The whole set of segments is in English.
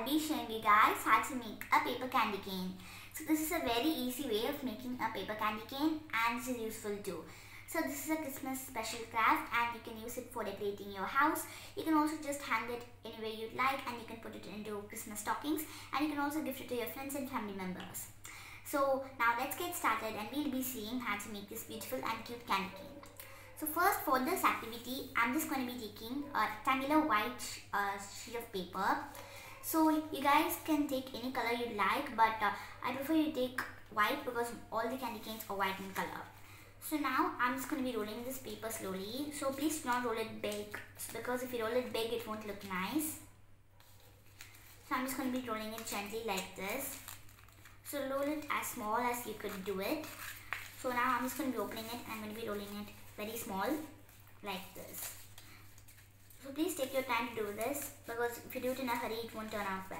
I'll be showing you guys how to make a paper candy cane. So this is a very easy way of making a paper candy cane and it's useful too. So this is a Christmas special craft and you can use it for decorating your house. You can also just hang it anywhere you'd like and you can put it into Christmas stockings and you can also gift it to your friends and family members. So now let's get started and we'll be seeing how to make this beautiful and cute candy cane. So first for this activity, I'm just going to be taking a rectangular white sheet of paper. So you guys can take any color you like, but I prefer you take white because all the candy canes are white in color. So now I'm just going to be rolling this paper slowly. So please do not roll it big because if you roll it big it won't look nice. So I'm just going to be rolling it gently like this. So roll it as small as you could do it. So now I'm just going to be opening it and I'm going to be rolling it very small like this. So please take your time to do this because if you do it in a hurry it won't turn out well.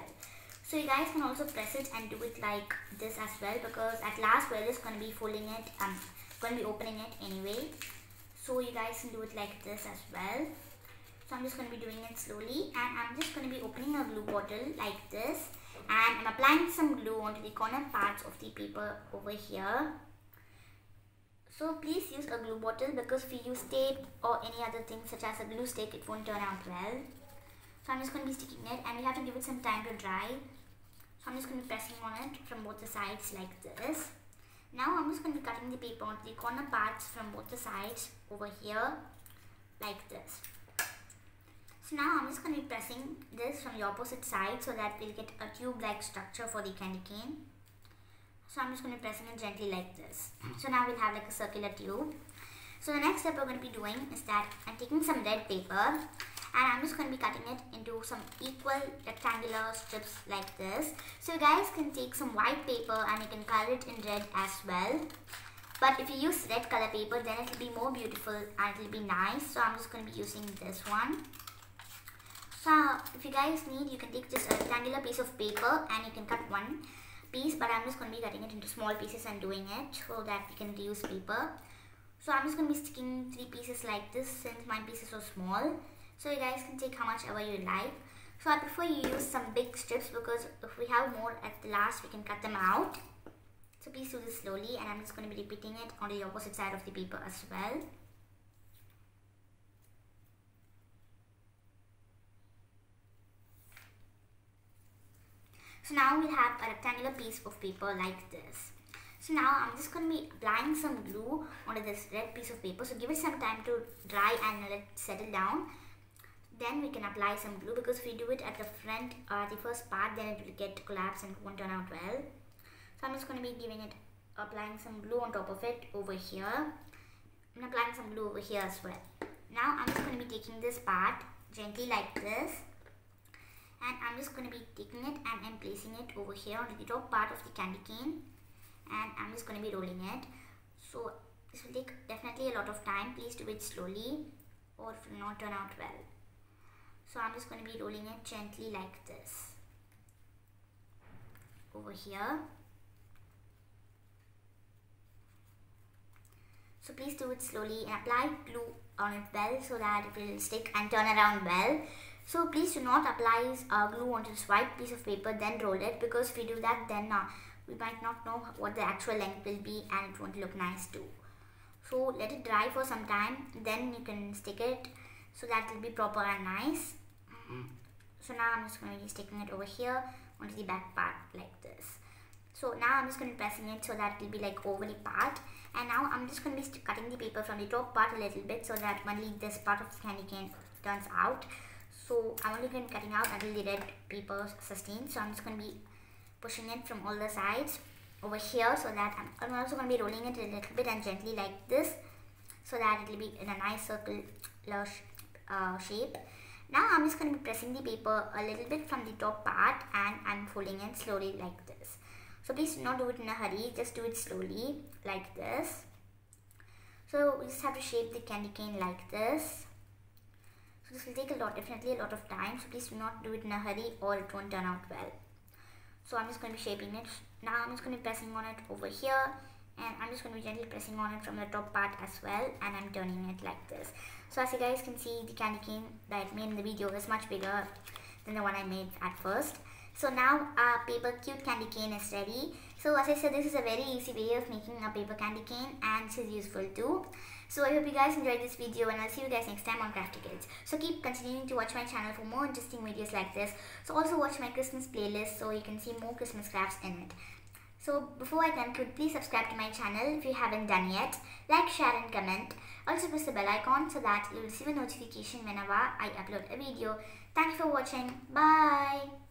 So you guys can also press it and do it like this as well because at last we're just going to be folding it, going to be opening it anyway. So you guys can do it like this as well. So I'm just going to be doing it slowly and I'm just going to be opening a glue bottle like this and I'm applying some glue onto the corner parts of the paper over here. So please use a glue bottle because if you use tape or any other thing such as a glue stick, it won't turn out well. So I'm just going to be sticking it and we have to give it some time to dry. So I'm just going to be pressing on it from both the sides like this. Now I'm just going to be cutting the paper onto the corner parts from both the sides over here like this. So now I'm just going to be pressing this from the opposite side so that we'll get a tube-like structure for the candy cane. So I'm just going to be pressing it gently like this. So now we'll have like a circular tube. So the next step we're going to be doing is that I'm taking some red paper and I'm just going to be cutting it into some equal rectangular strips like this. So you guys can take some white paper and you can color it in red as well. But if you use red color paper then it will be more beautiful and it will be nice. So I'm just going to be using this one. So if you guys need, you can take just a rectangular piece of paper and you can cut one piece, but I'm just going to be cutting it into small pieces and doing it so that we can reuse paper. So I'm just going to be sticking 3 pieces like this since my pieces are small. So you guys can take how much ever you like. So I prefer you use some big strips because if we have more at the last we can cut them out. So please do this slowly and I'm just going to be repeating it on the opposite side of the paper as well. So now we'll have a rectangular piece of paper like this. So now I'm just going to be applying some glue onto this red piece of paper. So give it some time to dry and let it settle down. Then we can apply some glue because if we do it at the front, the first part, then it will get collapsed and it won't turn out well. So I'm just going to be applying some glue on top of it over here. I'm applying some glue over here as well. Now I'm just going to be taking this part gently like this. And I'm just going to be taking it and I'm placing it over here onto the top part of the candy cane and I'm just going to be rolling it. So this will take definitely a lot of time. Please do it slowly or it will not turn out well. So I'm just going to be rolling it gently like this over here. So please do it slowly and apply glue on it well so that it will stick and turn around well. So please do not apply glue onto this white piece of paper then roll it because if we do that then we might not know what the actual length will be and it won't look nice too. So let it dry for some time then you can stick it so that it will be proper and nice. So now I'm just going to be sticking it over here onto the back part like this. So now I'm just going to be pressing it so that it will be like ovally part. And now I'm just going to be cutting the paper from the top part a little bit so that only this part of the candy cane turns out. So I'm only going to be cutting out until the red paper sustains. So I'm just going to be pushing it from all the sides over here so that I'm also going to be rolling it a little bit and gently like this so that it will be in a nice circular shape. Now I'm just going to be pressing the paper a little bit from the top part and I'm folding it slowly like this. So please do not do it in a hurry, just do it slowly like this. So we just have to shape the candy cane like this. So this will take definitely a lot of time. So please do not do it in a hurry or it won't turn out well. So I'm just going to be shaping it. Now I'm just going to be pressing on it over here and I'm just going to be gently pressing on it from the top part as well and I'm turning it like this. So as you guys can see, the candy cane that I made in the video is much bigger than the one I made at first. So now our paper cute candy cane is ready. So as I said, this is a very easy way of making a paper candy cane, and this is useful too. So I hope you guys enjoyed this video, and I'll see you guys next time on Crafty Kids. So keep continuing to watch my channel for more interesting videos like this. So also watch my Christmas playlist so you can see more Christmas crafts in it. So before I conclude, please subscribe to my channel if you haven't done yet. Like, share and comment. Also press the bell icon so that you'll receive a notification whenever I upload a video. Thank you for watching. Bye.